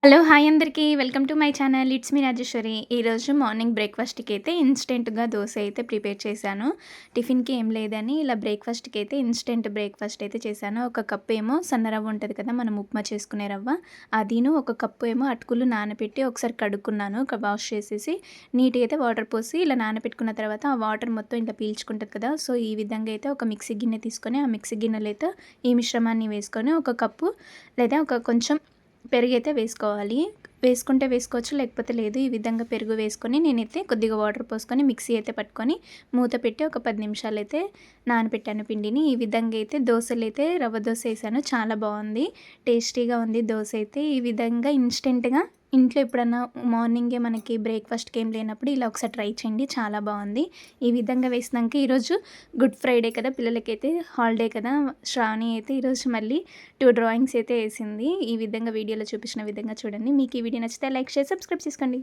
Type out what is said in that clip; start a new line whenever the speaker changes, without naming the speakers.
Hello! Hi అందరికీ. Welcome to my channel. It's me Rajeshwari. ఈరోజు morning బ్రేక్‌ఫాస్ట్‌కైతే ఇన్‌స్టెంట్‌గా దోస అయితే ప్రిపేర్ చేశాను. టిఫిన్‌కి ఏం లేదని ఇలా బ్రేక్‌ఫాస్ట్‌కైతే ఇన్‌స్టెంట్ బ్రేక్‌ఫాస్ట్ అయితే చేశాను. ఒక కప్ ఏమో సన్న రవ్వ ఉంటది కదా! మనం ఉప్మా చేసుకునే రవ్వ. అదీను ఒక కప్పు ఏమో అటుకులు నానబెట్టి ఒకసారి కడుక్కున్నాను. వాష్ చేసేసి నీట్‌గా అయితే వాటర్ పోసి ఇలా నానబెట్టుకున్న తర్వాత ఆ వాటర్ మొత్తం ఇలా పీల్చుకుంటది కదా! సో, ఈ విధంగా అయితే ఒక మిక్సీ గిన్నె తీసుకొని ఆ మిక్సీ గిన్నెలో అయితే ఈ మిశ్రమాన్ని వేసుకొని ఒక కప్పు లేదా ఒక కొంచెం పెరుగైతే వేసుకోవాలి. వేసుకుంటే వేసుకోవచ్చు, లేకపోతే లేదు. ఈ విధంగా పెరుగు వేసుకొని నేనైతే కొద్దిగా వాటర్ పోసుకొని మిక్సీ అయితే పట్టుకొని మూత పెట్టి ఒక 10 నిమిషాలైతే నానబెట్టాను పిండిని. ఈ విధంగా అయితే దోసలైతే రవ్వ దోస ఏసాను. చాలా బావుంది. టేస్టీగా ఉంది దోస అయితే. ఈ విధంగా ఇన్‌స్టెంట్‌గా ఇంట్లో ఎప్పుడన్నా మార్నింగే మనకి బ్రేక్‌ఫాస్ట్‌కి ఏం లేనప్పుడు ఇలా ఒకసారి ట్రై చేయండి. చాలా బావుంది. ఈ విధంగా వేసినంక ఈరోజు గుడ్ ఫ్రైడే కదా! పిల్లలకైతే హాలిడే కదా! శ్రావణి అయితే ఈరోజు మళ్ళీ 2 డ్రాయింగ్స్ అయితే ఏసింది. ఈ విధంగా వీడియోలో చూపించిన విధంగా చూడండి. మీకు ఈ వీడియో నచ్చితే లైక్, షేర్, సబ్స్క్రైబ్ చేసుకోండి.